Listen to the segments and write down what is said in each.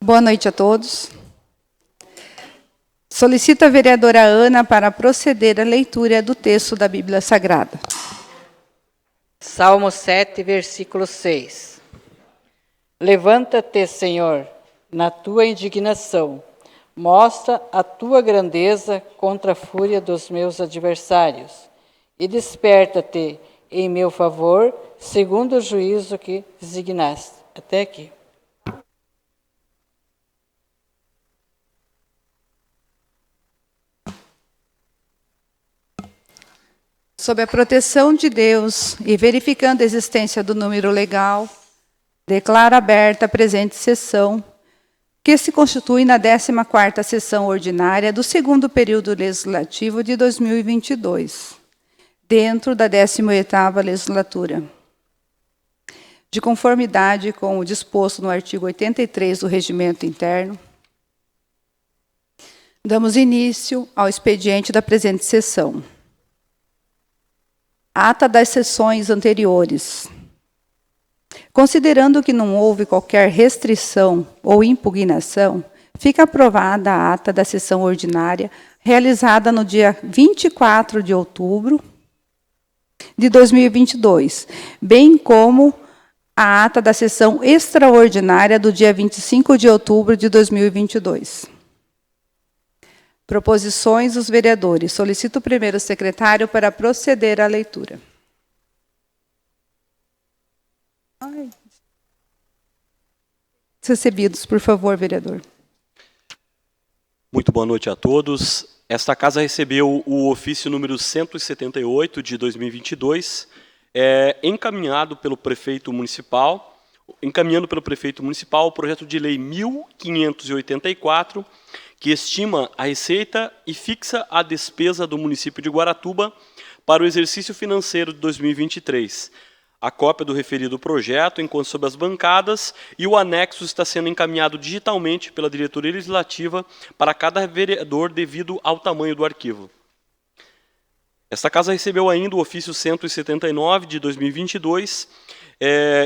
Boa noite a todos. Solicito a vereadora Ana para proceder à leitura do texto da Bíblia Sagrada. Salmo 7, versículo 6. Levanta-te, Senhor, na tua indignação. Mostra a tua grandeza contra a fúria dos meus adversários. E desperta-te em meu favor, segundo o juízo que designaste. Até aqui. Sob a proteção de Deus e verificando a existência do número legal, declaro aberta a presente sessão, que se constitui na 14ª sessão ordinária do segundo período legislativo de 2022, dentro da 18ª legislatura. De conformidade com o disposto no artigo 83 do Regimento Interno, damos início ao expediente da presente sessão. Ata das sessões anteriores. Considerando que não houve qualquer restrição ou impugnação, fica aprovada a ata da sessão ordinária realizada no dia 24 de outubro de 2022, bem como a ata da sessão extraordinária do dia 25 de outubro de 2022. Proposições dos vereadores. Solicito o primeiro secretário para proceder à leitura. Recebidos, por favor, vereador. Muito boa noite a todos. Esta casa recebeu o ofício número 178 de 2022, encaminhando pelo prefeito municipal o projeto de lei 1584, que estima a receita e fixa a despesa do município de Guaratuba para o exercício financeiro de 2023. A cópia do referido projeto encontra sob as bancadas e o anexo está sendo encaminhado digitalmente pela diretoria legislativa para cada vereador devido ao tamanho do arquivo. Esta casa recebeu ainda o ofício 179 de 2022,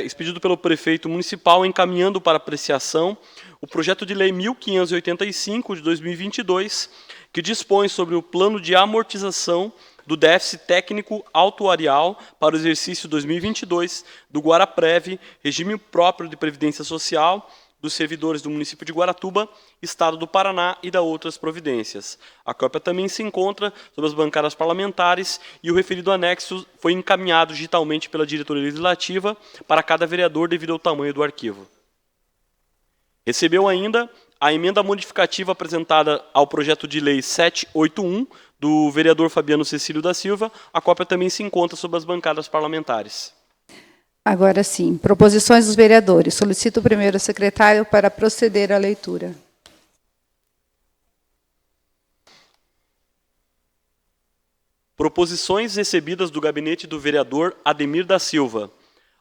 expedido pelo prefeito municipal, encaminhando para apreciação o projeto de lei 1585 de 2022, que dispõe sobre o plano de amortização do déficit técnico autuarial para o exercício 2022 do Guaraprev, regime próprio de previdência social dos servidores do município de Guaratuba, Estado do Paraná e da outras providências. A cópia também se encontra sob as bancadas parlamentares e o referido anexo foi encaminhado digitalmente pela diretoria legislativa para cada vereador devido ao tamanho do arquivo. Recebeu ainda a emenda modificativa apresentada ao projeto de lei 781 do vereador Fabiano Cecílio da Silva. A cópia também se encontra sob as bancadas parlamentares. Agora sim, proposições dos vereadores. Solicito o primeiro secretário para proceder à leitura. Proposições recebidas do gabinete do vereador Ademir da Silva.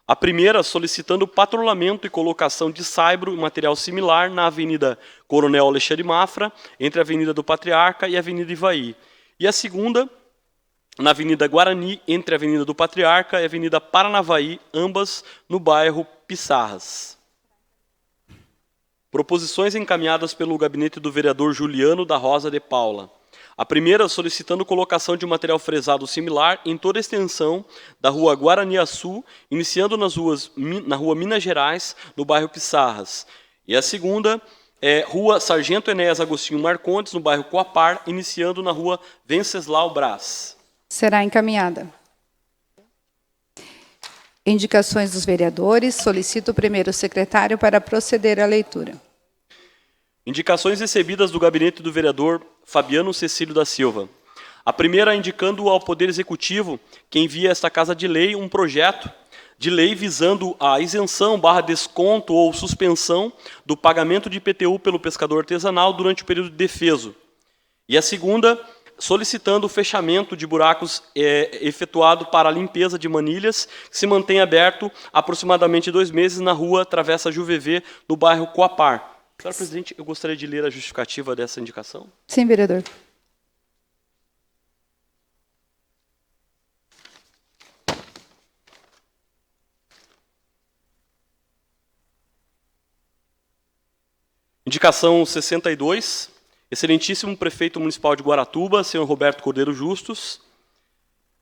A primeira, solicitando o patrulhamento e colocação de saibro e material similar na Avenida Coronel Alexandre Mafra, entre a Avenida do Patriarca e a Avenida Ivaí. E a segunda, na Avenida Guarani, entre a Avenida do Patriarca e a Avenida Paranavaí, ambas no bairro Pissarras. Proposições encaminhadas pelo gabinete do vereador Juliano da Rosa de Paula. A primeira, solicitando colocação de material fresado similar em toda a extensão da rua Guaraniaçu, iniciando na rua Minas Gerais, no bairro Pissarras. E a segunda, rua Sargento Enéas Agostinho Marcondes, no bairro Coapar, iniciando na rua Venceslau Brás. Será encaminhada. Indicações dos vereadores. Solicito o primeiro secretário para proceder à leitura. Indicações recebidas do gabinete do vereador Fabiano Cecílio da Silva. A primeira, indicando ao Poder Executivo que envia a esta Casa de Lei um projeto de lei visando a isenção, desconto ou suspensão do pagamento de IPTU pelo pescador artesanal durante o período de defeso. E a segunda, solicitando o fechamento de buracos efetuado para a limpeza de manilhas, que se mantém aberto há aproximadamente 2 meses na rua Travessa Juvevê, no bairro Coapar. Senhora presidente, eu gostaria de ler a justificativa dessa indicação. Sim, vereador. Indicação 62, excelentíssimo prefeito municipal de Guaratuba, senhor Roberto Cordeiro Justus.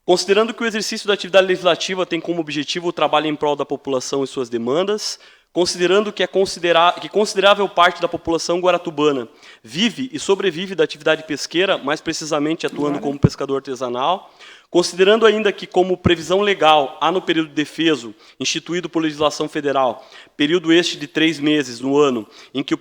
Considerando que o exercício da atividade legislativa tem como objetivo o trabalho em prol da população e suas demandas, considerando que considerável parte da população guaratubana vive e sobrevive da atividade pesqueira, mais precisamente atuando como pescador artesanal, considerando ainda que, como previsão legal, há no período defeso, instituído por legislação federal, período este de 3 meses no ano, em que os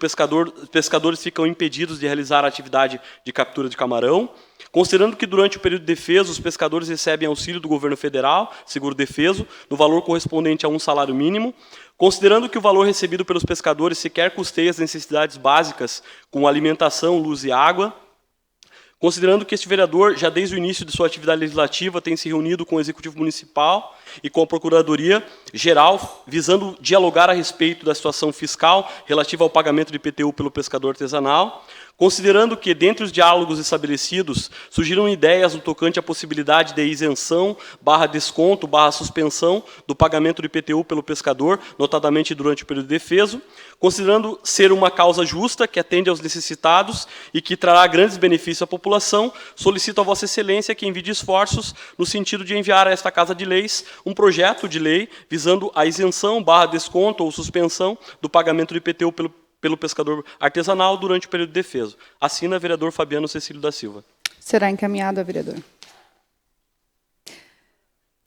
pescadores ficam impedidos de realizar a atividade de captura de camarão, considerando que durante o período defeso os pescadores recebem auxílio do governo federal, seguro-defeso, no valor correspondente a um salário mínimo, considerando que o valor recebido pelos pescadores sequer custeia as necessidades básicas, como alimentação, luz e água, considerando que este vereador, já desde o início de sua atividade legislativa, tem se reunido com o Executivo Municipal e com a Procuradoria-Geral, visando dialogar a respeito da situação fiscal relativa ao pagamento de IPTU pelo pescador artesanal, considerando que, dentre os diálogos estabelecidos, surgiram ideias no tocante à possibilidade de isenção, /desconto, /suspensão do pagamento do IPTU pelo pescador, notadamente durante o período defeso, considerando ser uma causa justa, que atende aos necessitados e que trará grandes benefícios à população, solicito a Vossa Excelência que envie esforços no sentido de enviar a esta Casa de Leis um projeto de lei visando a isenção, /desconto ou suspensão do pagamento do IPTU pelo pescador artesanal durante o período defeso. Assina vereador Fabiano Cecílio da Silva. Será encaminhado a vereador.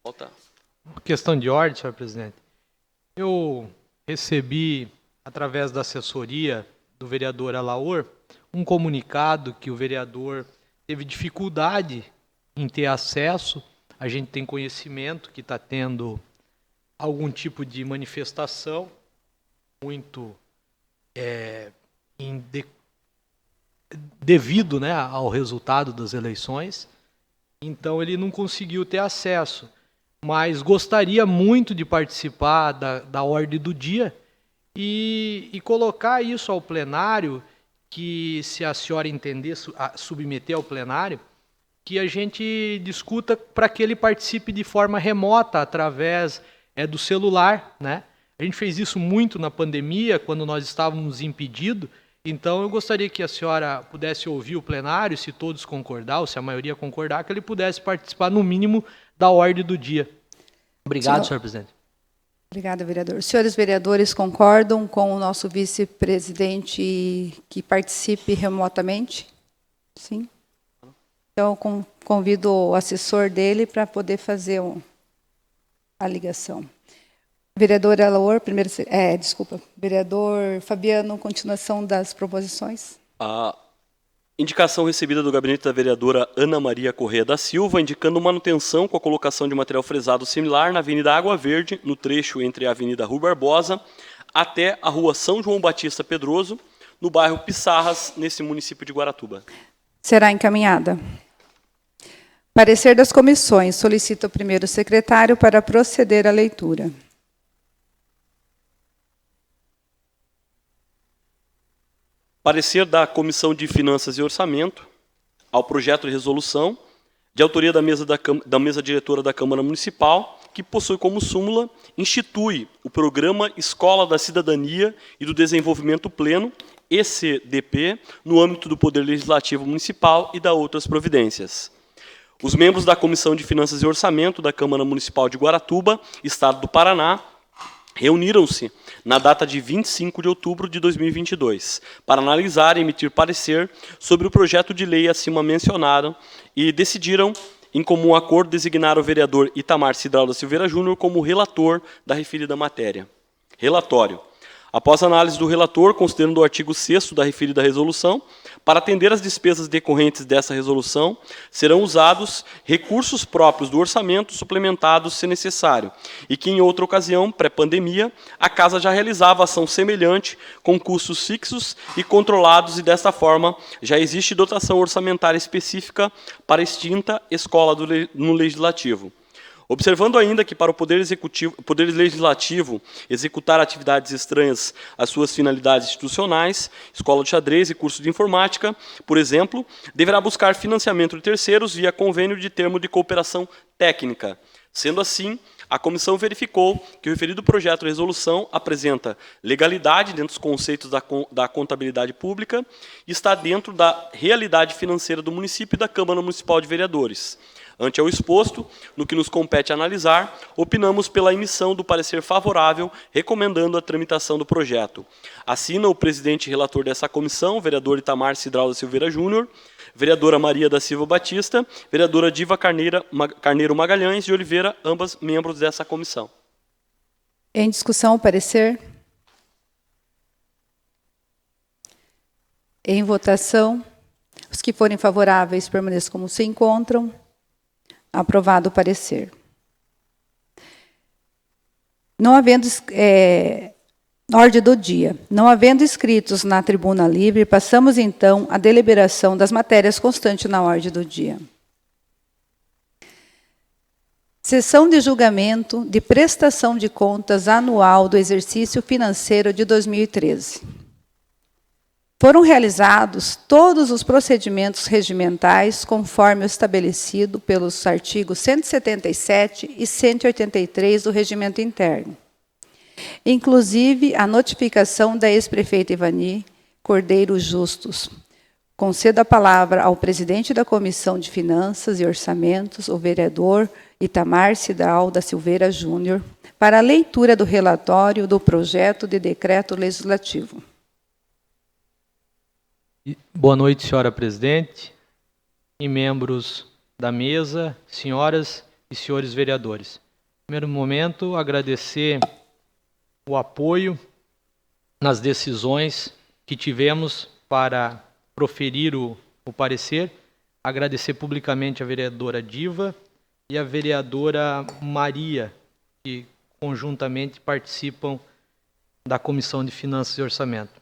Volta. Questão de ordem, senhor presidente. Eu recebi, através da assessoria do vereador Alaor, um comunicado que o vereador teve dificuldade em ter acesso. A gente tem conhecimento que está tendo algum tipo de manifestação muito devido, né, ao resultado das eleições. Então ele não conseguiu ter acesso, mas gostaria muito de participar da ordem do dia e colocar isso ao plenário, que, se a senhora entender, submeter ao plenário, que a gente discuta para que ele participe de forma remota, através do celular, né? A gente fez isso muito na pandemia, quando nós estávamos impedidos. Então, eu gostaria que a senhora pudesse ouvir o plenário, se todos concordar, ou se a maioria concordar, que ele pudesse participar, no mínimo, da ordem do dia. Obrigado, senhor presidente. Obrigada, vereador. Os senhores vereadores concordam com o nosso vice-presidente que participe remotamente? Sim. Então, eu convido o assessor dele para poder fazer a ligação. Vereador Alaor, vereador Fabiano, continuação das proposições. A indicação recebida do gabinete da vereadora Ana Maria Corrêa da Silva, indicando manutenção com a colocação de material fresado similar na Avenida Água Verde, no trecho entre a Avenida Rui Barbosa até a Rua São João Batista Pedroso, no bairro Pissarras, nesse município de Guaratuba. Será encaminhada. Parecer das comissões. Solicito ao primeiro secretário para proceder à leitura. Parecer da Comissão de Finanças e Orçamento ao projeto de resolução, de autoria da mesa diretora da Câmara Municipal, que possui como súmula, institui o Programa Escola da Cidadania e do Desenvolvimento Pleno, ECDP, no âmbito do Poder Legislativo Municipal e da outras providências. Os membros da Comissão de Finanças e Orçamento da Câmara Municipal de Guaratuba, Estado do Paraná, reuniram-se na data de 25 de outubro de 2022 para analisar e emitir parecer sobre o projeto de lei acima mencionado e decidiram, em comum acordo, designar o vereador Itamar Cidral da Silveira Júnior como relator da referida matéria. Relatório. Após análise do relator, considerando o artigo 6º da referida resolução, para atender às despesas decorrentes dessa resolução, serão usados recursos próprios do orçamento suplementados, se necessário, e que, em outra ocasião, pré-pandemia, a Casa já realizava ação semelhante, com custos fixos e controlados, e, desta forma, já existe dotação orçamentária específica para a extinta escola no Legislativo. Observando ainda que, para o Poder Legislativo executar atividades estranhas às suas finalidades institucionais, escola de xadrez e curso de informática, por exemplo, deverá buscar financiamento de terceiros via convênio de termo de cooperação técnica. Sendo assim, a comissão verificou que o referido projeto de resolução apresenta legalidade dentro dos conceitos da contabilidade pública e está dentro da realidade financeira do município e da Câmara Municipal de Vereadores. Ante ao exposto, no que nos compete analisar, opinamos pela emissão do parecer favorável, recomendando a tramitação do projeto. Assina o presidente e relator dessa comissão, vereador Itamar Cidral da Silveira Júnior, vereadora Maria da Silva Batista, vereadora Diva Carneiro Magalhães de Oliveira, ambas membros dessa comissão. Em discussão, o parecer. Em votação, os que forem favoráveis permaneçam como se encontram. Aprovado o parecer. Não havendo ordem do dia. Não havendo inscritos na tribuna livre, passamos então à deliberação das matérias constantes na ordem do dia. Sessão de julgamento de prestação de contas anual do exercício financeiro de 2013. Foram realizados todos os procedimentos regimentais conforme o estabelecido pelos artigos 177 e 183 do Regimento Interno. Inclusive a notificação da ex-prefeita Ivani Cordeiro Justus. Concedo a palavra ao presidente da Comissão de Finanças e Orçamentos, o vereador Itamar Cidral da Silveira Júnior, para a leitura do relatório do projeto de decreto legislativo. Boa noite, senhora presidente e membros da mesa, senhoras e senhores vereadores. Em primeiro momento, agradecer o apoio nas decisões que tivemos para proferir o parecer. Agradecer publicamente a vereadora Diva e a vereadora Maria, que conjuntamente participam da Comissão de Finanças e Orçamento.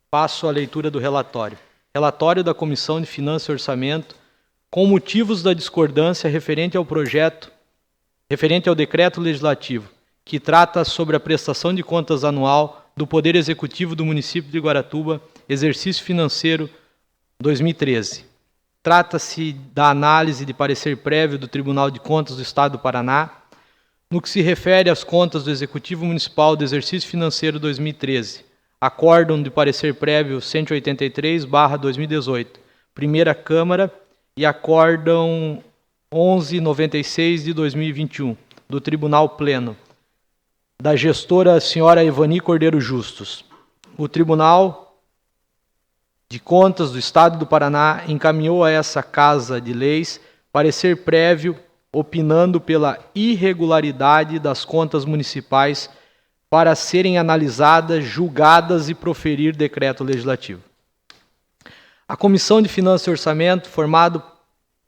Passo a leitura do relatório. Relatório da Comissão de Finanças e Orçamento com motivos da discordância referente ao decreto legislativo, que trata sobre a prestação de contas anual do Poder Executivo do município de Guaratuba, exercício financeiro 2013. Trata-se da análise de parecer prévio do Tribunal de Contas do Estado do Paraná, no que se refere às contas do Executivo Municipal do exercício financeiro 2013. Acórdão de parecer prévio 183/2018, Primeira Câmara, e Acórdão 1196 de 2021, do Tribunal Pleno, da gestora senhora Ivani Cordeiro Justus. O Tribunal de Contas do Estado do Paraná encaminhou a essa Casa de Leis parecer prévio, opinando pela irregularidade das contas municipais para serem analisadas, julgadas e proferir decreto legislativo. A Comissão de Finanças e Orçamento, formado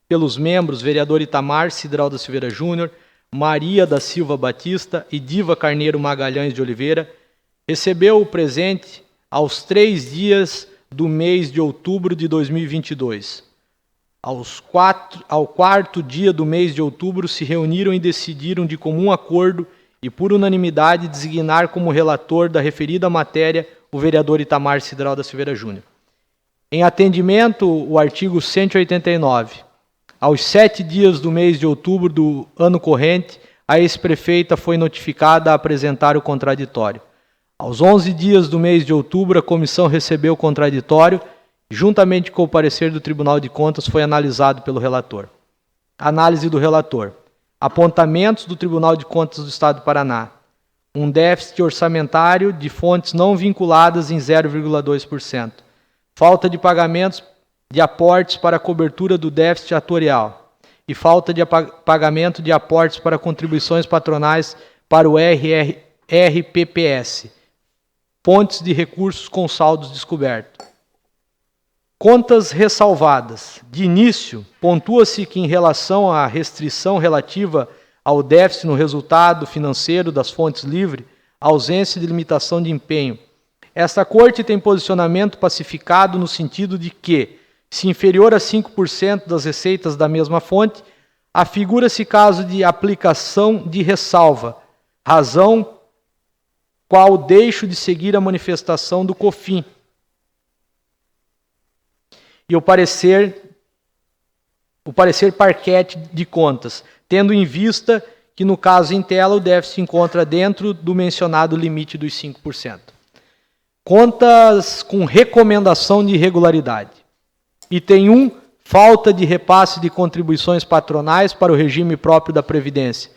pelos membros vereador Itamar Cidral da Silveira Júnior, Maria da Silva Batista e Diva Carneiro Magalhães de Oliveira, recebeu o presente aos 3 dias do mês de outubro de 2022. Ao quarto dia do mês de outubro, se reuniram e decidiram de comum acordo e por unanimidade designar como relator da referida matéria o vereador Itamar Cidral da Silveira Júnior. Em atendimento ao artigo 189, aos 7 dias do mês de outubro do ano corrente, a ex-prefeita foi notificada a apresentar o contraditório. Aos 11 dias do mês de outubro, a comissão recebeu o contraditório, juntamente com o parecer do Tribunal de Contas, foi analisado pelo relator. Análise do relator. Apontamentos do Tribunal de Contas do Estado do Paraná. Um déficit orçamentário de fontes não vinculadas em 0,2%. Falta de pagamentos de aportes para a cobertura do déficit atuarial. E falta de pagamento de aportes para contribuições patronais para o RPPS. Fontes de recursos com saldos descobertos. Contas ressalvadas. De início, pontua-se que em relação à restrição relativa ao déficit no resultado financeiro das fontes livres, ausência de limitação de empenho. Esta Corte tem posicionamento pacificado no sentido de que, se inferior a 5% das receitas da mesma fonte, afigura-se caso de aplicação de ressalva, razão qual deixo de seguir a manifestação do COFIN. E o parecer o parecer Parquet de Contas, tendo em vista que, no caso em tela, o déficit se encontra dentro do mencionado limite dos 5%. Contas com recomendação de irregularidade. Item 1, falta de repasse de contribuições patronais para o regime próprio da Previdência.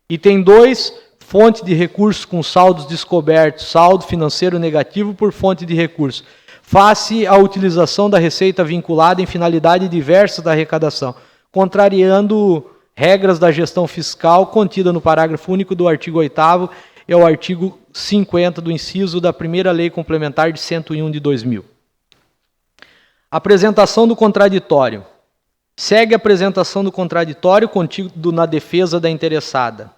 Item 2, fonte de recursos com saldos descobertos, saldo financeiro negativo por fonte de recursos, face à utilização da receita vinculada em finalidade diversa da arrecadação, contrariando regras da gestão fiscal contida no parágrafo único do artigo 8º e ao artigo 50 do inciso da primeira Lei Complementar de 101 de 2000. Apresentação do contraditório. Segue a apresentação do contraditório contido na defesa da interessada.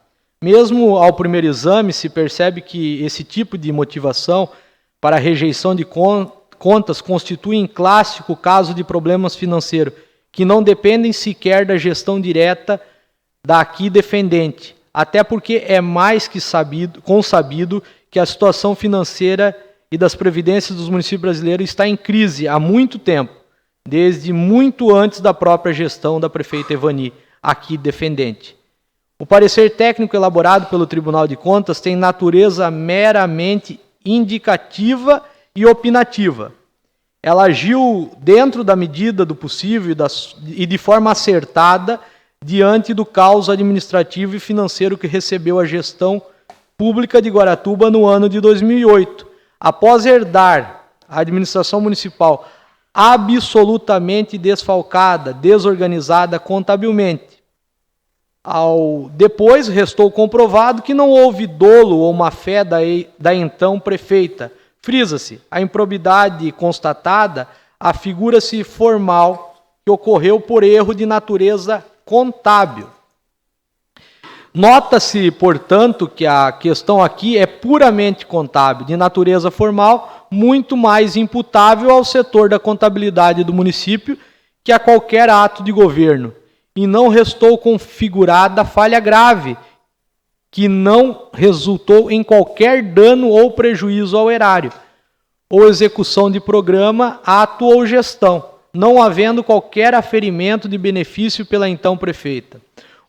Mesmo ao primeiro exame, se percebe que esse tipo de motivação para a rejeição de contas constitui em clássico caso de problemas financeiros, que não dependem sequer da gestão direta da aqui defendente, até porque é mais que consabido que a situação financeira e das previdências dos municípios brasileiros está em crise há muito tempo, desde muito antes da própria gestão da prefeita Evani, aqui defendente. O parecer técnico elaborado pelo Tribunal de Contas tem natureza meramente indicativa e opinativa. Ela agiu dentro da medida do possível e de forma acertada diante do caos administrativo e financeiro que recebeu a gestão pública de Guaratuba no ano de 2008, após herdar a administração municipal absolutamente desfalcada, desorganizada contabilmente. Depois restou comprovado que não houve dolo ou má-fé da então prefeita. Frisa-se, a improbidade constatada afigura-se formal que ocorreu por erro de natureza contábil. Nota-se, portanto, que a questão aqui é puramente contábil, de natureza formal, muito mais imputável ao setor da contabilidade do município que a qualquer ato de governo, e não restou configurada falha grave, que não resultou em qualquer dano ou prejuízo ao erário, ou execução de programa, ato ou gestão, não havendo qualquer aferimento de benefício pela então prefeita.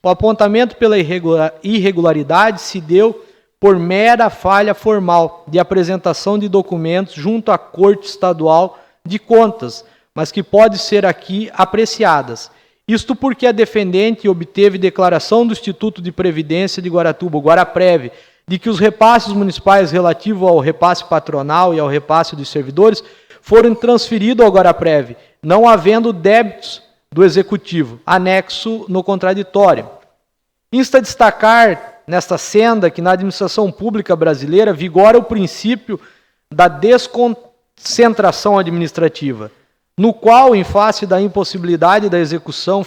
O apontamento pela irregularidade se deu por mera falha formal de apresentação de documentos junto à Corte Estadual de Contas, mas que pode ser aqui apreciadas. Isto porque a defendente obteve declaração do Instituto de Previdência de Guaratuba, o Guaraprev, de que os repasses municipais relativos ao repasse patronal e ao repasse dos servidores foram transferidos ao Guaraprev, não havendo débitos do Executivo, anexo no contraditório. Insta destacar nesta senda que na administração pública brasileira vigora o princípio da desconcentração administrativa, no qual, em face da impossibilidade da execução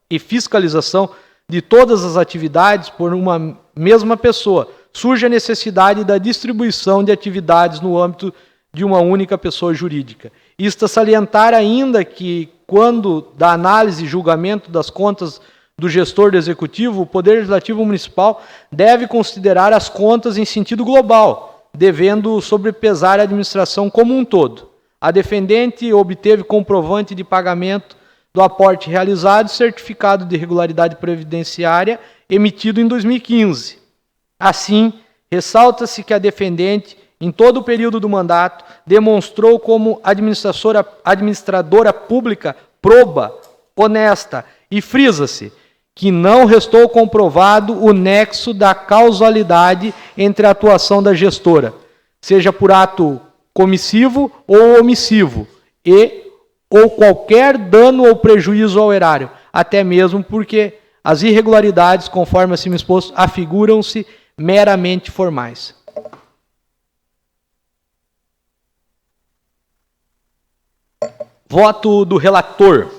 e fiscalização de todas as atividades por uma mesma pessoa, surge a necessidade da distribuição de atividades no âmbito de uma única pessoa jurídica. Isto salientar ainda que, quando da análise e julgamento das contas do gestor do Executivo, o Poder Legislativo Municipal deve considerar as contas em sentido global, devendo sobrepesar a administração como um todo. A defendente obteve comprovante de pagamento do aporte realizado e certificado de regularidade previdenciária emitido em 2015. Assim, ressalta-se que a defendente, em todo o período do mandato, demonstrou como administradora pública proba, honesta, e frisa-se que não restou comprovado o nexo da causalidade entre a atuação da gestora, seja por ato comissivo ou omissivo, ou qualquer dano ou prejuízo ao erário, até mesmo porque as irregularidades, conforme acima exposto, afiguram-se meramente formais. Voto do relator.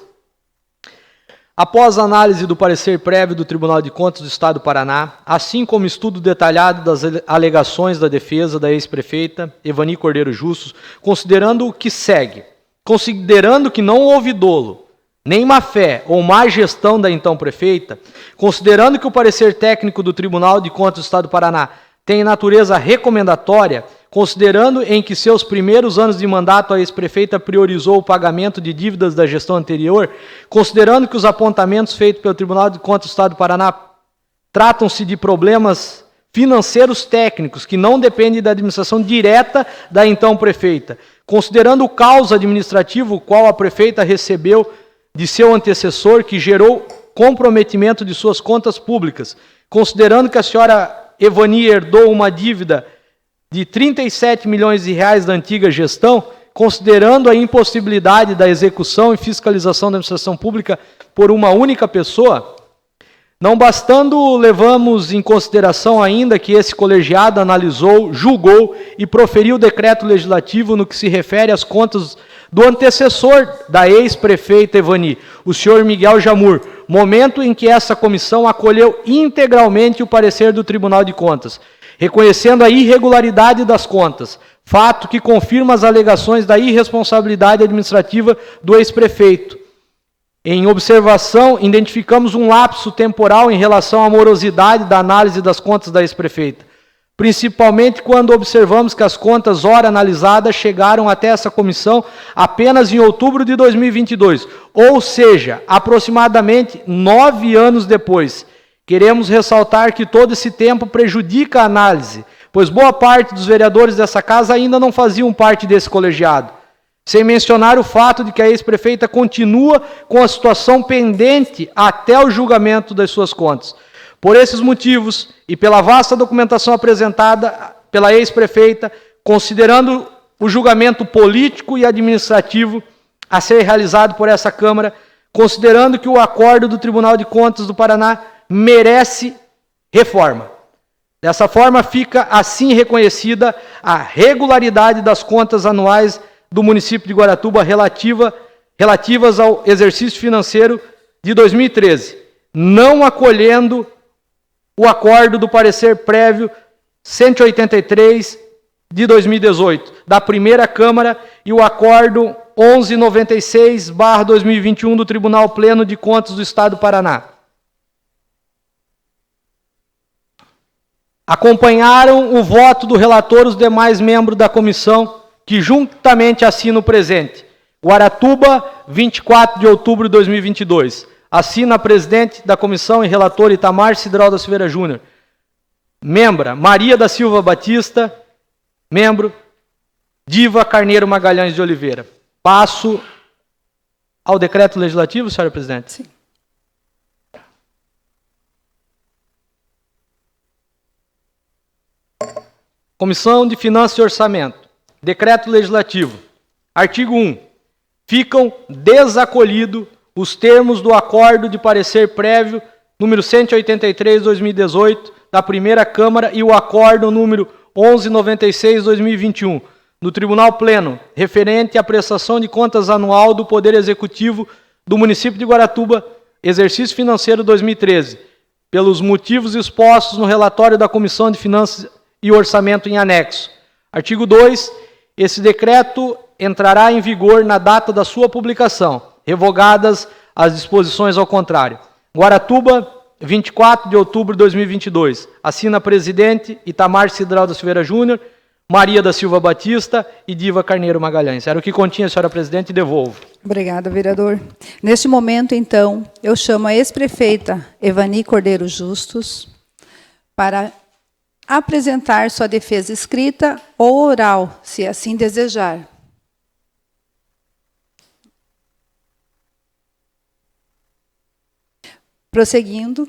Após a análise do parecer prévio do Tribunal de Contas do Estado do Paraná, assim como estudo detalhado das alegações da defesa da ex-prefeita Evani Cordeiro Justus, considerando o que segue, considerando que não houve dolo, nem má-fé ou má gestão da então prefeita, considerando que o parecer técnico do Tribunal de Contas do Estado do Paraná tem natureza recomendatória, considerando em que seus primeiros anos de mandato a ex-prefeita priorizou o pagamento de dívidas da gestão anterior, considerando que os apontamentos feitos pelo Tribunal de Contas do Estado do Paraná tratam-se de problemas financeiros técnicos que não dependem da administração direta da então prefeita, considerando o caos administrativo qual a prefeita recebeu de seu antecessor, que gerou comprometimento de suas contas públicas, considerando que a senhora Evani herdou uma dívida de 37 milhões de reais da antiga gestão, considerando a impossibilidade da execução e fiscalização da administração pública por uma única pessoa, não bastando, levamos em consideração ainda que esse colegiado analisou, julgou e proferiu o decreto legislativo no que se refere às contas do antecessor da ex-prefeita Evani, o senhor Miguel Jamur, momento em que essa comissão acolheu integralmente o parecer do Tribunal de Contas, reconhecendo a irregularidade das contas, fato que confirma as alegações da irresponsabilidade administrativa do ex-prefeito. Em observação, identificamos um lapso temporal em relação à morosidade da análise das contas da ex-prefeita, principalmente quando observamos que as contas ora analisadas chegaram até essa comissão apenas em outubro de 2022, ou seja, aproximadamente 9 anos depois. Queremos ressaltar que todo esse tempo prejudica a análise, pois boa parte dos vereadores dessa casa ainda não faziam parte desse colegiado. Sem mencionar o fato de que a ex-prefeita continua com a situação pendente até o julgamento das suas contas. Por esses motivos e pela vasta documentação apresentada pela ex-prefeita, considerando o julgamento político e administrativo a ser realizado por essa Câmara, considerando que o acordo do Tribunal de Contas do Paraná merece reforma. Dessa forma, fica assim reconhecida a regularidade das contas anuais do município de Guaratuba relativas ao exercício financeiro de 2013, não acolhendo o acordo do parecer prévio 183 de 2018 da primeira Câmara e o acordo 1196/2021 do Tribunal Pleno de Contas do Estado do Paraná. Acompanharam o voto do relator os demais membros da comissão, que juntamente assinam o presente. Guaratuba, 24 de outubro de 2022. Assina a presidente da comissão e relator Itamar Cidral da Silveira Júnior. Membra Maria da Silva Batista. Membro Diva Carneiro Magalhães de Oliveira. Passo ao decreto legislativo, senhora presidente. Sim. Comissão de Finanças e Orçamento. Decreto legislativo. Artigo 1. Ficam desacolhidos os termos do acordo de parecer prévio número 183/2018 da primeira Câmara e o acordo número 1196/2021 do Tribunal Pleno, referente à prestação de contas anual do Poder Executivo do município de Guaratuba, exercício financeiro 2013, pelos motivos expostos no relatório da Comissão de Finanças e Orçamento em anexo. Artigo 2. Esse decreto entrará em vigor na data da sua publicação, revogadas as disposições ao contrário. Guaratuba, 24 de outubro de 2022. Assina presidente Itamar Cidral da Silveira Júnior, Maria da Silva Batista e Diva Carneiro Magalhães. Era o que continha, senhora presidente, e devolvo. Obrigada, vereador. Neste momento, então, eu chamo a ex-prefeita Evani Cordeiro Justus para apresentar sua defesa escrita ou oral, se assim desejar. Prosseguindo,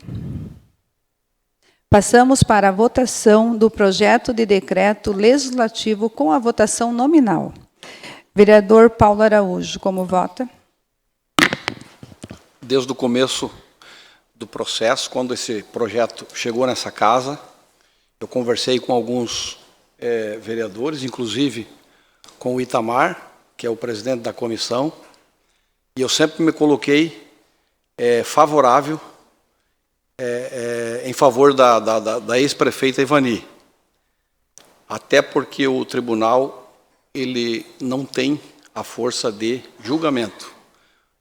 passamos para a votação do projeto de decreto legislativo com a votação nominal. Vereador Paulo Araújo, como vota? Desde o começo do processo, quando esse projeto chegou nessa casa, eu conversei com alguns vereadores, inclusive com o Itamar, que é o presidente da comissão, e eu sempre me coloquei favorável em favor da ex-prefeita Evani. Até porque o tribunal ele não tem a força de julgamento.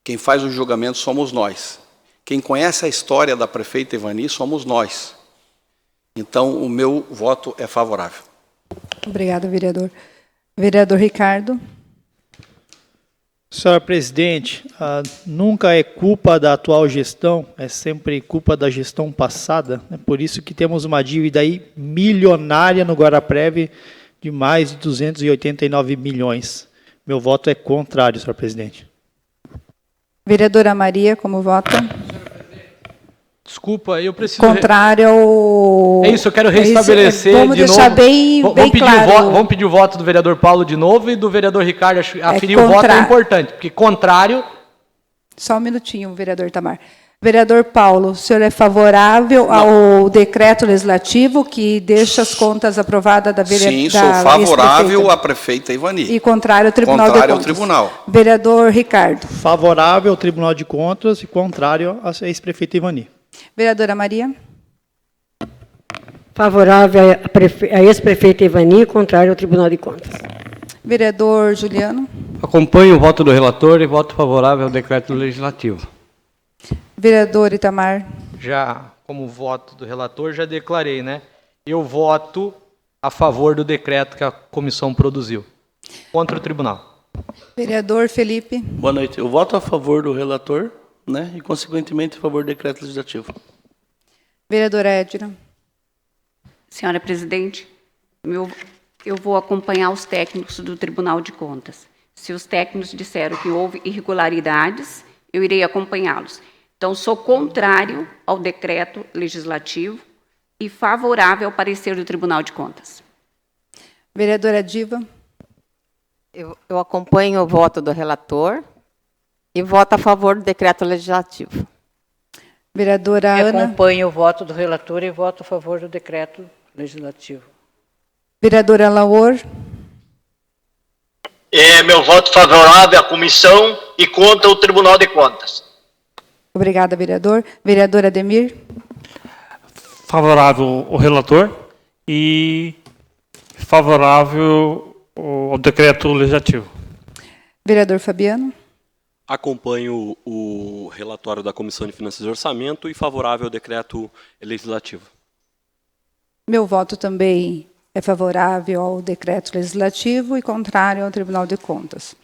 Quem faz o julgamento somos nós. Quem conhece a história da prefeita Evani somos nós. Então, o meu voto é favorável. Obrigada, vereador. Vereador Ricardo. Senhora presidente, nunca é culpa da atual gestão, é sempre culpa da gestão passada. É por isso que temos uma dívida aí milionária no Guaraprev de mais de 289 milhões. Meu voto é contrário, senhora presidente. Vereadora Maria, como vota? Desculpa, eu preciso... Contrário ao... É isso, eu quero restabelecer vamos de deixar novo. bem claro. Vamos pedir o voto do vereador Paulo de novo e do vereador Ricardo. Aferir o voto é importante, porque contrário... Só um minutinho, vereador Itamar. Vereador Paulo, o senhor é favorável ao decreto legislativo que deixa as contas aprovadas da vereadora? Sim, sou favorável à prefeita Ivani. E contrário ao Tribunal de Contrário ao Contas? tribunal. Vereador Ricardo. Favorável ao Tribunal de Contas e contrário à ex-prefeita Ivani. Vereadora Maria. Favorável à ex-prefeita Ivani, contrário ao Tribunal de Contas. Vereador Juliano. Acompanho o voto do relator e voto favorável ao decreto legislativo. Vereador Itamar. Já, como voto do relator, já declarei, né? Eu voto a favor do decreto que a comissão produziu. Contra o tribunal. Vereador Felipe. Boa noite. Eu voto a favor do relator, né, e, consequentemente, a favor do decreto legislativo. Vereadora Edna. Senhora presidente, eu vou acompanhar os técnicos do Tribunal de Contas. Se os técnicos disseram que houve irregularidades, eu irei acompanhá-los. Então, sou contrário ao decreto legislativo e favorável ao parecer do Tribunal de Contas. Vereadora Diva. Eu acompanho o voto do relator e voto a favor do decreto legislativo. Vereadora Ana. Acompanho o voto do relator e voto a favor do decreto legislativo. Vereadora Laor. Meu voto favorável à comissão e contra o Tribunal de Contas. Obrigada, vereador. Vereador Ademir. Favorável ao relator e favorável ao decreto legislativo. Vereador Fabiano. Acompanho o relatório da Comissão de Finanças e Orçamento e favorável ao decreto legislativo. Meu voto também é favorável ao decreto legislativo e contrário ao Tribunal de Contas.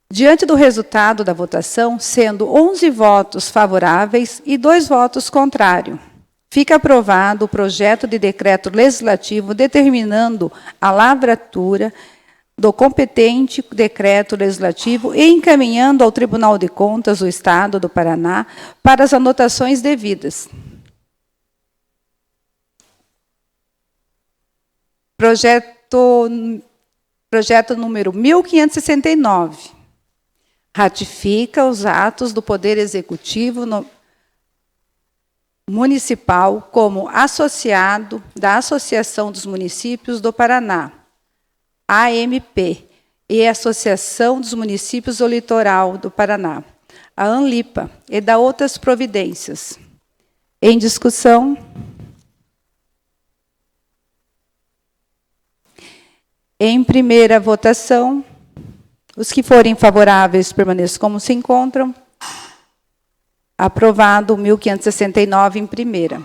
Diante do resultado da votação, sendo 11 votos favoráveis e 2 votos contrários, fica aprovado o projeto de decreto legislativo determinando a lavratura do competente decreto legislativo e encaminhando ao Tribunal de Contas do Estado do Paraná para as anotações devidas. Projeto número 1569. Ratifica os atos do Poder Executivo Municipal como associado da Associação dos Municípios do Paraná, AMP, e Associação dos Municípios do Litoral do Paraná, a ANLIPA, e da outras providências. Em discussão. Em primeira votação, os que forem favoráveis permaneçam como se encontram. Aprovado 1569 em primeira.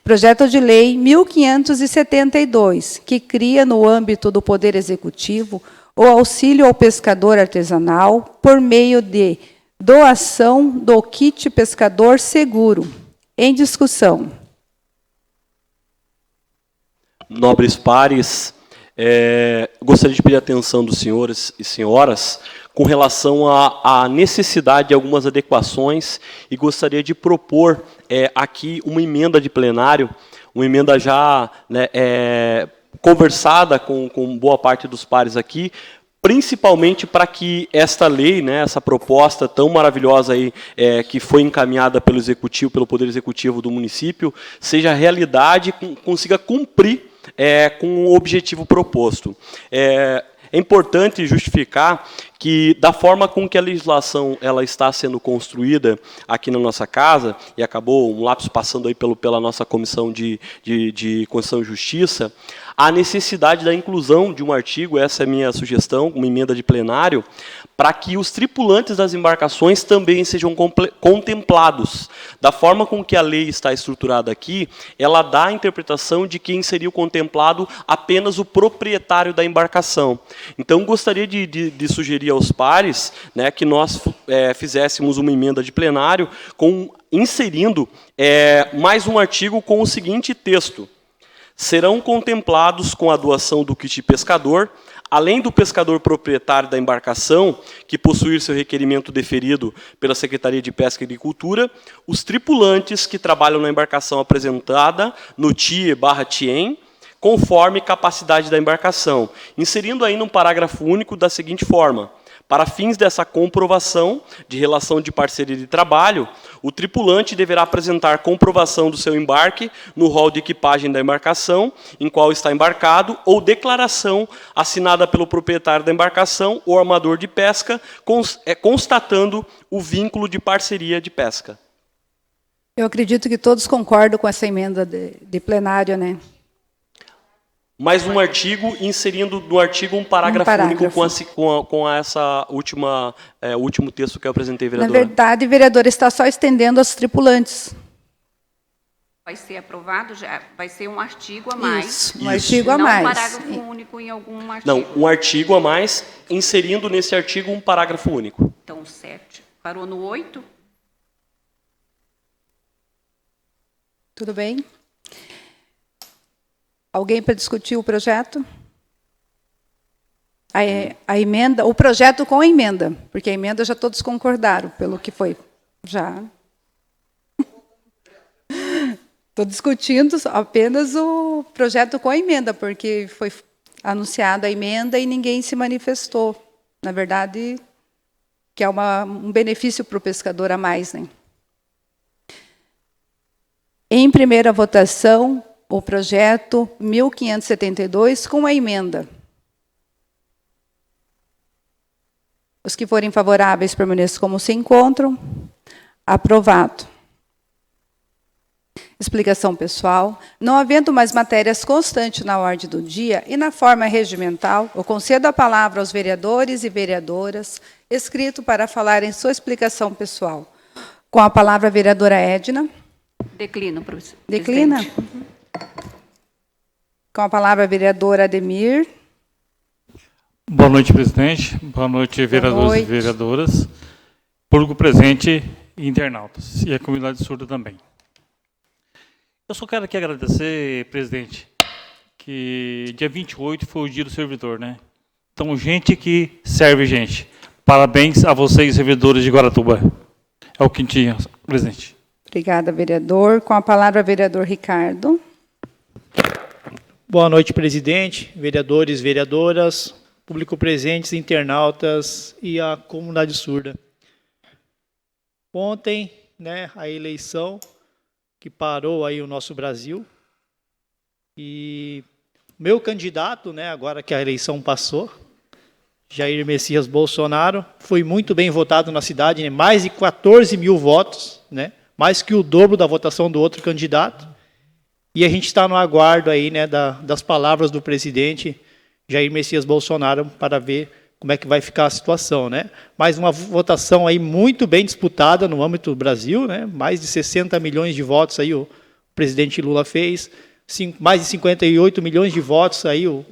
Projeto de Lei 1572, que cria no âmbito do Poder Executivo o auxílio ao pescador artesanal por meio de doação do kit pescador seguro. Em discussão. Nobres pares, gostaria de pedir a atenção dos senhores e senhoras com relação à necessidade de algumas adequações e gostaria de propor aqui uma emenda de plenário, uma emenda já conversada com boa parte dos pares aqui, principalmente para que esta lei, essa proposta tão maravilhosa aí, que foi encaminhada pelo Executivo, pelo Poder Executivo do município, seja realidade e consiga cumprir com o objetivo proposto. É importante justificar que, da forma com que a legislação ela está sendo construída aqui na nossa casa, e acabou um lapso passando aí pela nossa Comissão de Constituição e Justiça, a necessidade da inclusão de um artigo, essa é a minha sugestão, uma emenda de plenário, para que os tripulantes das embarcações também sejam contemplados. Da forma com que a lei está estruturada aqui, ela dá a interpretação de quem seria o contemplado apenas o proprietário da embarcação. Então, gostaria de sugerir aos pares, né, que nós fizéssemos uma emenda de plenário inserindo mais um artigo com o seguinte texto: serão contemplados com a doação do kit pescador, além do pescador proprietário da embarcação, que possuir seu requerimento deferido pela Secretaria de Pesca e Agricultura, os tripulantes que trabalham na embarcação apresentada no TIE/TIEM, conforme capacidade da embarcação, inserindo aí num parágrafo único da seguinte forma: para fins dessa comprovação de relação de parceria de trabalho, o tripulante deverá apresentar comprovação do seu embarque no rol de equipagem da embarcação em qual está embarcado ou declaração assinada pelo proprietário da embarcação ou armador de pesca, constatando o vínculo de parceria de pesca. Eu acredito que todos concordam com essa emenda de plenário, né? Mais um artigo, inserindo no artigo um parágrafo único com essa último texto que eu apresentei, vereadora. Na verdade, vereadora, está só estendendo aos tripulantes. Vai ser aprovado, já vai ser um artigo a mais. Isso, um artigo a mais. Não um parágrafo único em algum artigo. Não, um artigo a mais, inserindo nesse artigo um parágrafo único. Então, 7. Parou no 8? Tudo bem? Alguém para discutir o projeto? A emenda, o projeto com a emenda, porque a emenda já todos concordaram, pelo que foi. Já. Estou discutindo apenas o projeto com a emenda, porque foi anunciada a emenda e ninguém se manifestou. Na verdade, que é um benefício para o pescador a mais, né? Em primeira votação, o projeto 1572 com a emenda. Os que forem favoráveis permaneçam como se encontram. Aprovado. Explicação pessoal. Não havendo mais matérias constantes na ordem do dia e na forma regimental, eu concedo a palavra aos vereadores e vereadoras, escrito para falar em sua explicação pessoal. Com a palavra a vereadora Edna. Declino, professor. Declina? Uhum. Com a palavra a vereadora Ademir. Boa noite, presidente. Boa noite, vereadores e vereadoras. Público presente e internautas. E a comunidade surda também. Eu só quero aqui agradecer, presidente, que dia 28 foi o dia do servidor, né? Então, gente que serve gente. Parabéns a vocês, servidores de Guaratuba. É o que tinha, presidente. Obrigada, vereador. Com a palavra, vereador Ricardo. Boa noite, presidente, vereadores, vereadoras, público presentes, internautas e a comunidade surda. Ontem, né, a eleição que parou aí o nosso Brasil, e meu candidato, né, agora que a eleição passou, Jair Messias Bolsonaro, foi muito bem votado na cidade, né, mais de 14 mil votos, né, mais que o dobro da votação do outro candidato. E a gente está no aguardo aí, né, das palavras do presidente Jair Messias Bolsonaro para ver como é que vai ficar a situação, né? Mais uma votação aí muito bem disputada no âmbito do Brasil, né? Mais de 60 milhões de votos aí o presidente Lula fez, mais de 58 milhões de votos aí o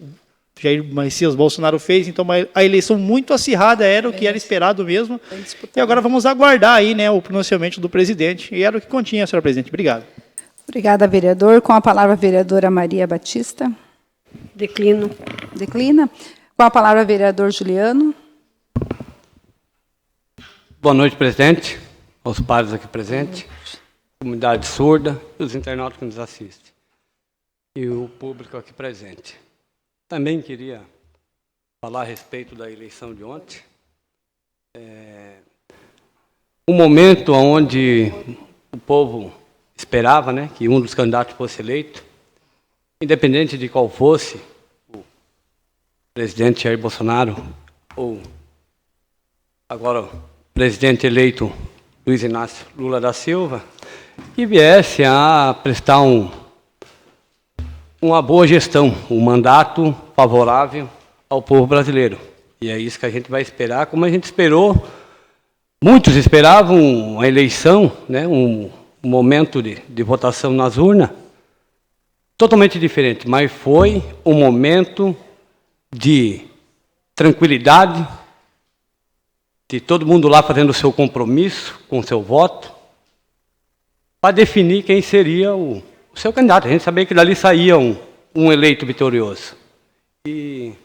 Jair Messias Bolsonaro fez. Então, a eleição muito acirrada era o que era esperado mesmo. E agora vamos aguardar aí, né, o pronunciamento do presidente. E era o que continha, senhora presidente. Obrigado. Obrigada, vereador. Com a palavra, a vereadora Maria Batista. Declino. Declina. Com a palavra, vereador Juliano. Boa noite, presidente, aos pares aqui presentes, comunidade surda e os internautas que nos assistem, e o público aqui presente. Também queria falar a respeito da eleição de ontem. Um momento onde o povo esperava, né, que um dos candidatos fosse eleito, independente de qual fosse, o presidente Jair Bolsonaro ou agora o presidente eleito Luiz Inácio Lula da Silva, que viesse a prestar uma boa gestão, um mandato favorável ao povo brasileiro. E é isso que a gente vai esperar, como a gente esperou. Muitos esperavam a eleição, né, um momento de votação nas urnas, totalmente diferente, mas foi um momento de tranquilidade, de todo mundo lá fazendo o seu compromisso com o seu voto, para definir quem seria o seu candidato. A gente sabia que dali saía um eleito vitorioso. E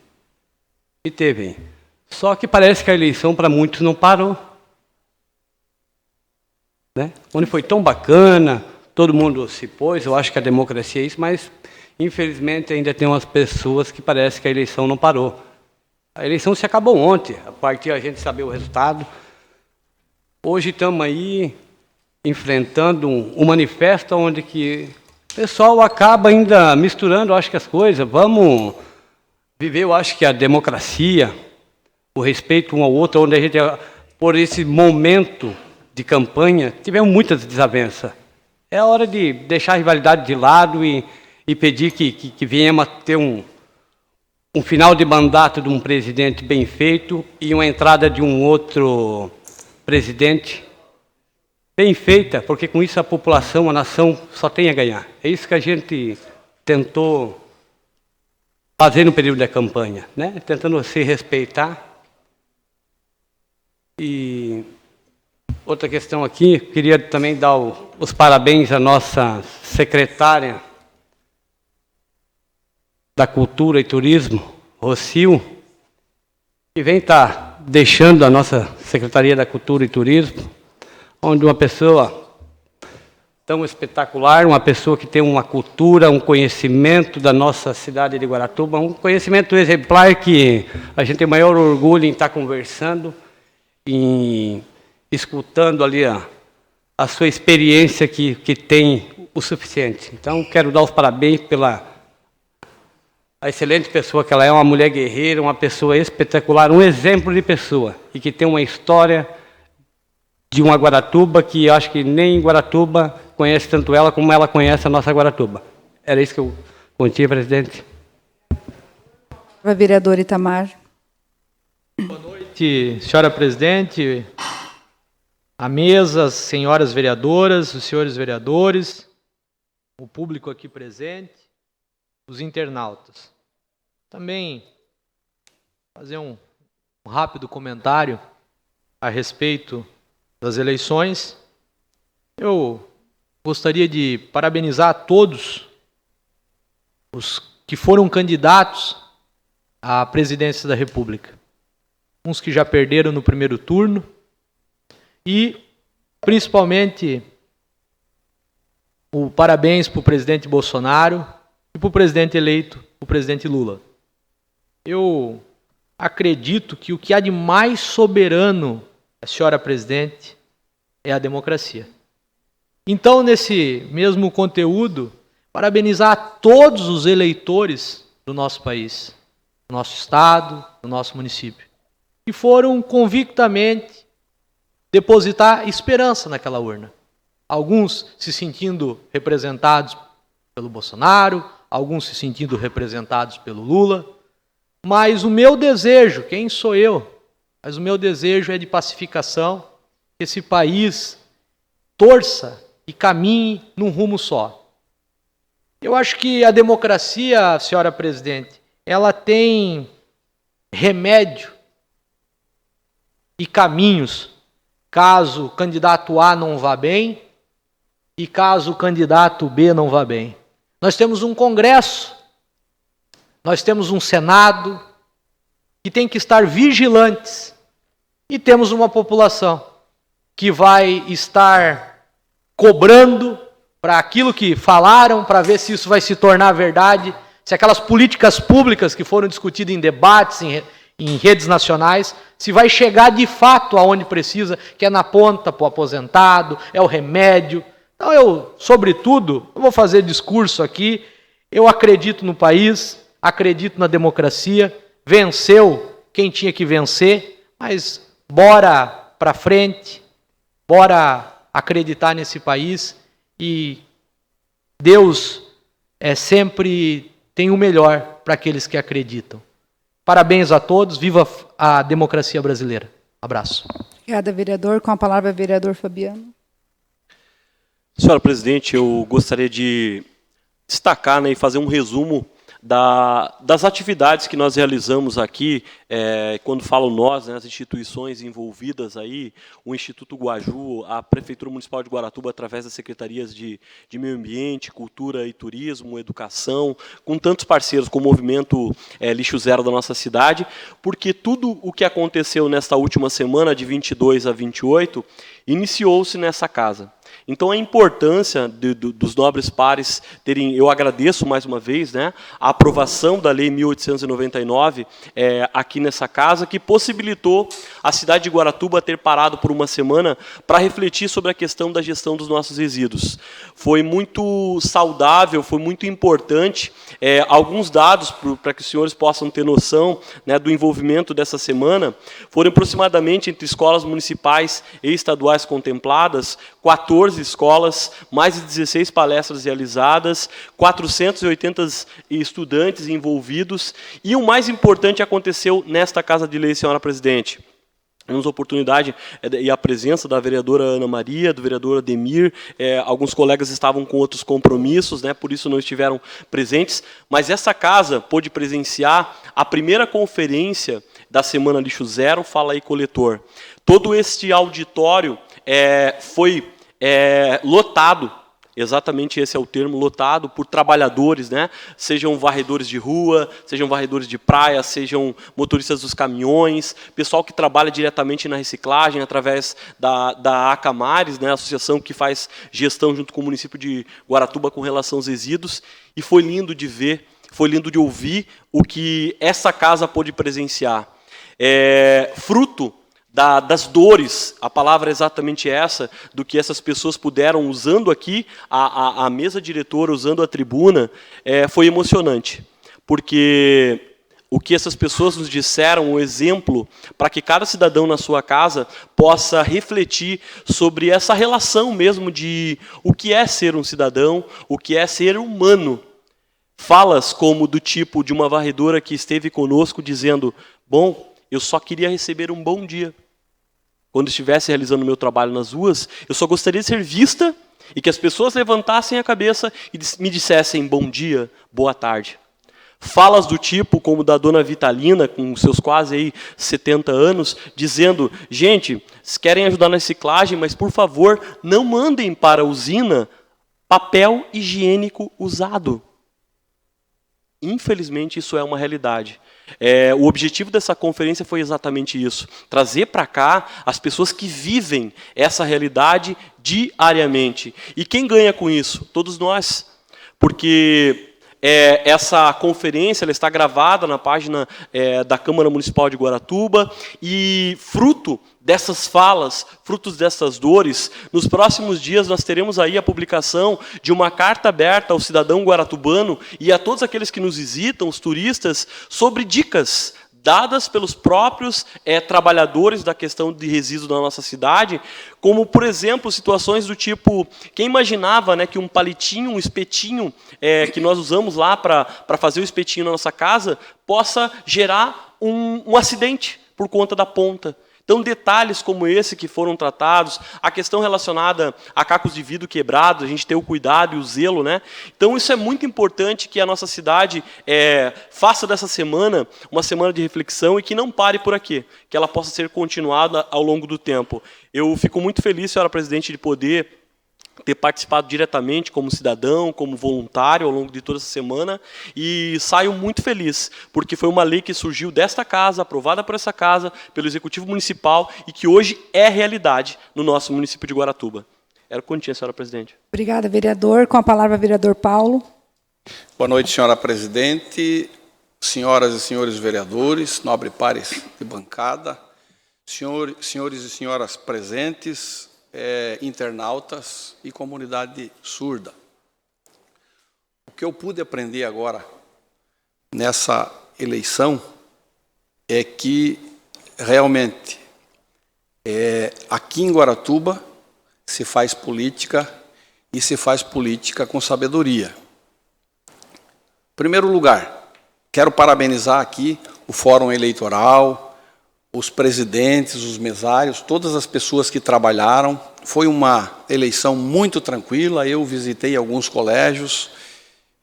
teve. Só que parece que a eleição para muitos não parou. Né? Onde foi tão bacana, todo mundo se pôs, eu acho que a democracia é isso, mas infelizmente ainda tem umas pessoas que parece que a eleição não parou. A eleição se acabou ontem, a partir a gente saber o resultado. Hoje estamos aí enfrentando um manifesto onde que o pessoal acaba ainda misturando, acho que as coisas. Vamos viver, eu acho que a democracia, o respeito um ao outro, onde a gente, por esse momento de campanha, tivemos muitas desavenças. É hora de deixar a rivalidade de lado e pedir que venhamos a ter um final de mandato de um presidente bem feito e uma entrada de um outro presidente bem feita, porque com isso a população, a nação só tem a ganhar. É isso que a gente tentou fazer no período da campanha, né? Tentando se respeitar. E outra questão aqui, queria também dar os parabéns à nossa secretária da Cultura e Turismo, Rocio, que vem estar deixando a nossa Secretaria da Cultura e Turismo, onde uma pessoa tão espetacular, uma pessoa que tem uma cultura, um conhecimento da nossa cidade de Guaratuba, um conhecimento exemplar que a gente tem maior orgulho em estar conversando, em escutando ali a sua experiência que tem o suficiente. Então, quero dar os parabéns pela a excelente pessoa que ela é, uma mulher guerreira, uma pessoa espetacular, um exemplo de pessoa, e que tem uma história de uma Guaratuba que eu acho que nem Guaratuba conhece tanto ela como ela conhece a nossa Guaratuba. Era isso que eu continha, presidente. Vereador Itamar. Boa noite, senhora presidente, a mesa, senhoras vereadoras, os senhores vereadores, o público aqui presente, os internautas. Também fazer um rápido comentário a respeito das eleições. Eu gostaria de parabenizar a todos os que foram candidatos à presidência da República. Uns que já perderam no primeiro turno e, principalmente, o parabéns para o presidente Bolsonaro e para o presidente eleito, o presidente Lula. Eu acredito que o que há de mais soberano, senhora presidente, é a democracia. Então, nesse mesmo conteúdo, parabenizar a todos os eleitores do nosso país, do nosso estado, do nosso município, que foram convictamente depositar esperança naquela urna. Alguns se sentindo representados pelo Bolsonaro, alguns se sentindo representados pelo Lula, mas o meu desejo, quem sou eu? Mas o meu desejo é de pacificação, que esse país torça e caminhe num rumo só. Eu acho que a democracia, senhora presidente, ela tem remédio e caminhos, caso o candidato A não vá bem e caso o candidato B não vá bem. Nós temos um Congresso, nós temos um Senado, que tem que estar vigilantes, e temos uma população que vai estar cobrando para aquilo que falaram, para ver se isso vai se tornar verdade, se aquelas políticas públicas que foram discutidas em debates, em redes nacionais, se vai chegar de fato aonde precisa, que é na ponta para o aposentado, é o remédio. Então eu, sobretudo, não vou fazer discurso aqui, eu acredito no país, acredito na democracia, venceu quem tinha que vencer, mas bora para frente, bora acreditar nesse país e Deus sempre tem o melhor para aqueles que acreditam. Parabéns a todos, viva a democracia brasileira. Abraço. Obrigada, vereador. Com a palavra, vereador Fabiano. Senhora presidente, eu gostaria de destacar, né, e fazer um resumo das atividades que nós realizamos aqui, quando falo nós, né, as instituições envolvidas aí, o Instituto Guaju, a Prefeitura Municipal de Guaratuba, através das secretarias de Meio Ambiente, Cultura e Turismo, Educação, com tantos parceiros, com o movimento Lixo Zero da nossa cidade, porque tudo o que aconteceu nesta última semana, de 22 a 28, iniciou-se nessa casa. Então, a importância dos nobres pares terem, eu agradeço mais uma vez, né, a aprovação da Lei 1899 aqui nessa casa, que possibilitou a cidade de Guaratuba ter parado por uma semana para refletir sobre a questão da gestão dos nossos resíduos. Foi muito saudável, foi muito importante. Alguns dados, para que os senhores possam ter noção, né, do envolvimento dessa semana, foram aproximadamente, entre escolas municipais e estaduais contempladas, 14 escolas, mais de 16 palestras realizadas, 480 estudantes envolvidos, e o mais importante aconteceu nesta Casa de Lei, senhora presidente. Tivemos a oportunidade e a presença da vereadora Ana Maria, do vereador Ademir, alguns colegas estavam com outros compromissos, né, por isso não estiveram presentes, mas essa casa pôde presenciar a primeira conferência da Semana Lixo Zero, Fala aí Coletor. Todo este auditório foi lotado, exatamente esse é o termo, lotado por trabalhadores, né? Sejam varredores de rua, sejam varredores de praia, sejam motoristas dos caminhões, pessoal que trabalha diretamente na reciclagem através da Acamares, né? A associação que faz gestão junto com o município de Guaratuba com relação aos resíduos, e foi lindo de ver, foi lindo de ouvir o que essa casa pôde presenciar. Fruto das dores, a palavra é exatamente essa, do que essas pessoas puderam, usando aqui a mesa diretora, usando a tribuna, foi emocionante. Porque o que essas pessoas nos disseram, o exemplo, para que cada cidadão na sua casa possa refletir sobre essa relação mesmo de o que é ser um cidadão, o que é ser humano. Falas como do tipo de uma varredora que esteve conosco dizendo, bom, eu só queria receber um bom dia. Quando estivesse realizando o meu trabalho nas ruas, eu só gostaria de ser vista e que as pessoas levantassem a cabeça e me dissessem bom dia, boa tarde. Falas do tipo, como da dona Vitalina, com seus quase aí 70 anos, dizendo, gente, se querem ajudar na reciclagem, mas por favor, não mandem para a usina papel higiênico usado. Infelizmente, isso é uma realidade. O objetivo dessa conferência foi exatamente isso, trazer para cá as pessoas que vivem essa realidade diariamente. E quem ganha com isso? Todos nós. Porque essa conferência ela está gravada na página da Câmara Municipal de Guaratuba e, fruto dessas falas, frutos dessas dores, nos próximos dias nós teremos aí a publicação de uma carta aberta ao cidadão guaratubano e a todos aqueles que nos visitam, os turistas, sobre dicas dadas pelos próprios trabalhadores da questão de resíduos da nossa cidade, como, por exemplo, situações do tipo, quem imaginava, né, que um palitinho, um espetinho que nós usamos lá para fazer o espetinho na nossa casa, possa gerar um acidente por conta da ponta. Então, detalhes como esse que foram tratados, a questão relacionada a cacos de vidro quebrados, a gente ter o cuidado e o zelo, né? Então, isso é muito importante que a nossa cidade faça dessa semana uma semana de reflexão e que não pare por aqui, que ela possa ser continuada ao longo do tempo. Eu fico muito feliz, senhora presidente, de poder ter participado diretamente como cidadão, como voluntário ao longo de toda essa semana e saio muito feliz, porque foi uma lei que surgiu desta casa, aprovada por essa casa, pelo Executivo Municipal e que hoje é realidade no nosso município de Guaratuba. Era o que eu tinha, senhora presidente. Obrigada, vereador. Com a palavra, vereador Paulo. Boa noite, senhora presidente, senhoras e senhores vereadores, nobre pares de bancada, senhores e senhoras presentes, internautas e comunidade surda. O que eu pude aprender agora nessa eleição é que realmente aqui em Guaratuba se faz política e se faz política com sabedoria. Em primeiro lugar, quero parabenizar aqui o Fórum Eleitoral, os presidentes, os mesários, todas as pessoas que trabalharam. Foi uma eleição muito tranquila, eu visitei alguns colégios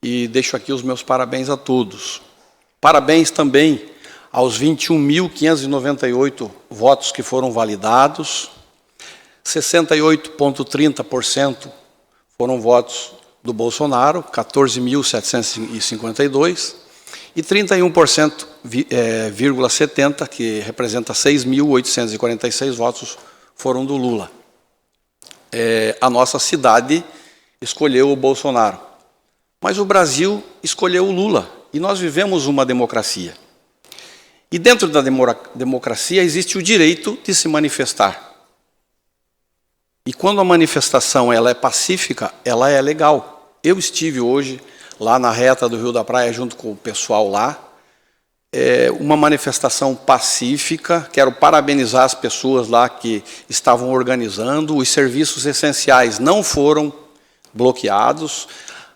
e deixo aqui os meus parabéns a todos. Parabéns também aos 21.598 votos que foram validados, 68,30% foram votos do Bolsonaro, 14.752, e 31,70%, que representa 6.846 votos, foram do Lula. A nossa cidade escolheu o Bolsonaro, mas o Brasil escolheu o Lula, e nós vivemos uma democracia. E dentro da democracia existe o direito de se manifestar. E quando a manifestação ela é pacífica, ela é legal. Eu estive hoje lá na reta do Rio da Praia junto com o pessoal lá. Uma manifestação pacífica. Quero parabenizar as pessoas lá que estavam organizando. Os serviços essenciais não foram bloqueados.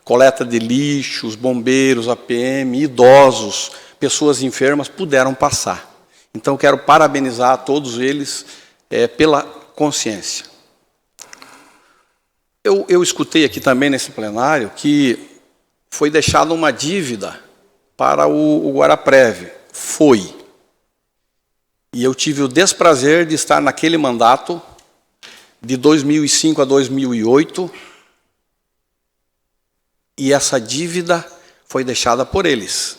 Coleta de lixo, os bombeiros, a PM, idosos, pessoas enfermas puderam passar. Então, quero parabenizar a todos eles pela consciência. Eu escutei aqui também nesse plenário que foi deixada uma dívida para o Guaraprev. Foi. E eu tive o desprazer de estar naquele mandato de 2005 a 2008 e essa dívida foi deixada por eles.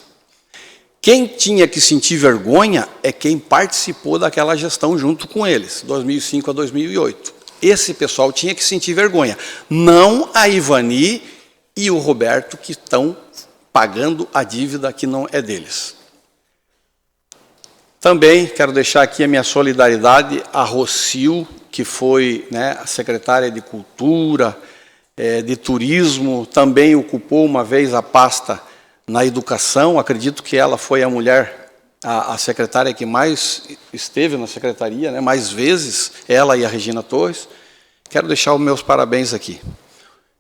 Quem tinha que sentir vergonha é quem participou daquela gestão junto com eles, 2005 a 2008. Esse pessoal tinha que sentir vergonha, não a Ivani e o Roberto, que estão pagando a dívida que não é deles. Também quero deixar aqui a minha solidariedade à Rocio, que foi a secretária de Cultura, de Turismo, também ocupou uma vez a pasta na Educação. Acredito que ela foi a mulher, a secretária que mais esteve na secretaria, mais vezes, ela e a Regina Torres. Quero deixar os meus parabéns aqui.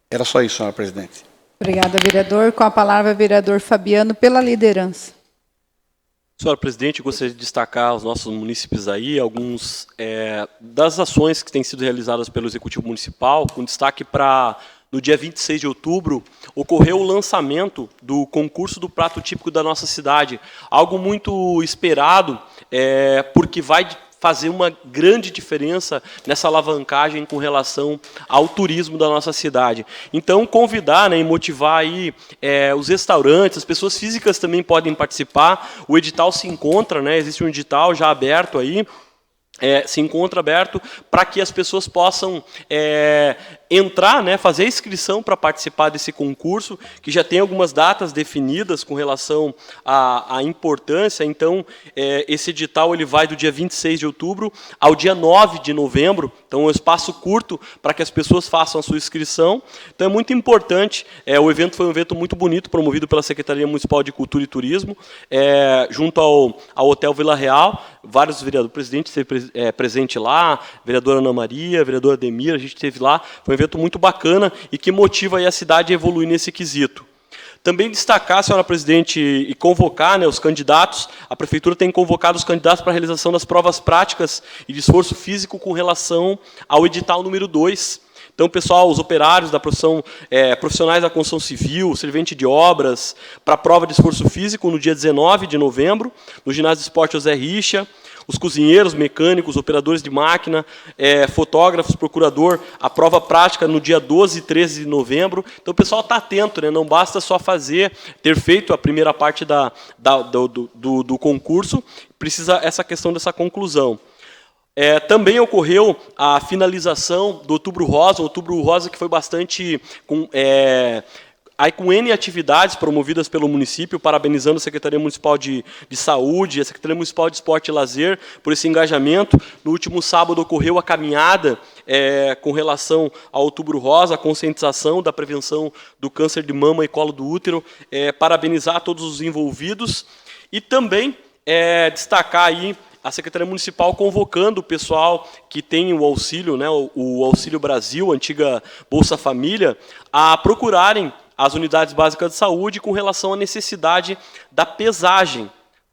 Era só isso, senhora presidente. Obrigada, vereador. Com a palavra, vereador Fabiano, pela liderança. Senhora presidente, eu gostaria de destacar aos nossos munícipes aí alguns das ações que têm sido realizadas pelo Executivo Municipal, com destaque para, no dia 26 de outubro, ocorreu o lançamento do concurso do prato típico da nossa cidade, algo muito esperado, porque vai fazer uma grande diferença nessa alavancagem com relação ao turismo da nossa cidade. Então, convidar e motivar aí, os restaurantes, as pessoas físicas também podem participar. O edital se encontra, existe um edital já aberto aí, se encontra aberto para que as pessoas possam entrar, fazer a inscrição para participar desse concurso, que já tem algumas datas definidas com relação à importância. Então, esse edital ele vai do dia 26 de outubro ao dia 9 de novembro, então é um espaço curto para que as pessoas façam a sua inscrição. Então, é muito importante, o evento foi um evento muito bonito, promovido pela Secretaria Municipal de Cultura e Turismo, junto ao Hotel Vila Real. Vários vereadores, o presidente esteve presente lá, vereadora Ana Maria, vereadora Ademir, a gente esteve lá. Foi um evento muito bacana e que motiva aí a cidade a evoluir nesse quesito. Também destacar, senhora presidente, e convocar os candidatos. A prefeitura tem convocado os candidatos para a realização das provas práticas e de esforço físico com relação ao edital número 2. Então, pessoal, os operários da profissão, profissionais da construção civil, servente de obras, para a prova de esforço físico no dia 19 de novembro, no ginásio de esporte José Richa, os cozinheiros, mecânicos, operadores de máquina, fotógrafos, procurador, a prova prática no dia 12 e 13 de novembro. Então, o pessoal está atento, não basta só ter feito a primeira parte do concurso, precisa essa questão dessa conclusão. Também ocorreu a finalização do Outubro Rosa, que foi bastante com N atividades promovidas pelo município, parabenizando a Secretaria Municipal de Saúde, a Secretaria Municipal de Esporte e Lazer por esse engajamento. No último sábado ocorreu a caminhada com relação ao Outubro Rosa, a conscientização da prevenção do câncer de mama e colo do útero, parabenizar todos os envolvidos e também destacar aí a Secretaria Municipal convocando o pessoal que tem o auxílio, o Auxílio Brasil, a antiga Bolsa Família, a procurarem as unidades básicas de saúde com relação à necessidade da pesagem.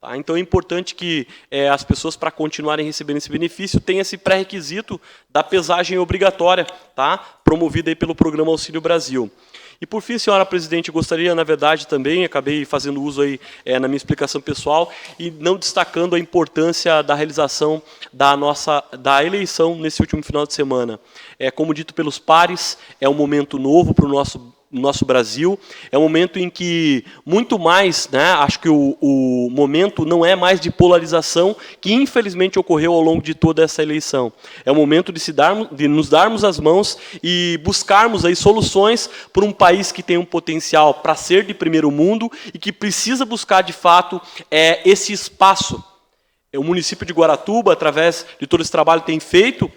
Tá? Então é importante que as pessoas, para continuarem recebendo esse benefício, tenham esse pré-requisito da pesagem obrigatória, tá? Promovida aí pelo Programa Auxílio Brasil. E, por fim, senhora presidente, eu gostaria, na verdade, também, acabei fazendo uso aí na minha explicação pessoal, e não destacando a importância da realização da eleição nesse último final de semana. Como dito pelos pares, é um momento novo para o nosso Brasil, é um momento em que, muito mais, né, acho que o momento não é mais de polarização, que infelizmente ocorreu ao longo de toda essa eleição. É o momento de nos darmos as mãos e buscarmos aí soluções para um país que tem um potencial para ser de primeiro mundo e que precisa buscar, de fato, esse espaço. O município de Guaratuba, através de todo esse trabalho, tem feito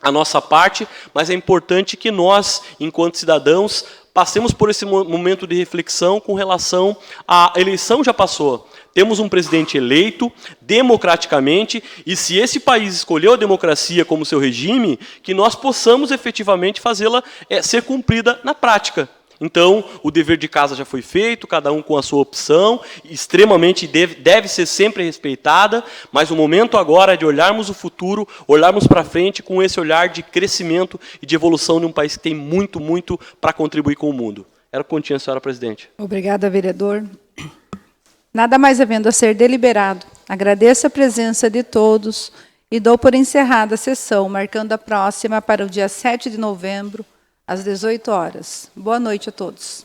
a nossa parte, mas é importante que nós, enquanto cidadãos, passemos por esse momento de reflexão com relação à eleição já passou. Temos um presidente eleito democraticamente, e se esse país escolheu a democracia como seu regime, que nós possamos efetivamente fazê-la ser cumprida na prática. Então, o dever de casa já foi feito, cada um com a sua opção, extremamente deve ser sempre respeitada, mas o momento agora é de olharmos o futuro, olharmos para frente com esse olhar de crescimento e de evolução de um país que tem muito, muito para contribuir com o mundo. Era o que continha, senhora presidente. Obrigada, vereador. Nada mais havendo a ser deliberado, agradeço a presença de todos e dou por encerrada a sessão, marcando a próxima para o dia 7 de novembro, às 18 horas. Boa noite a todos.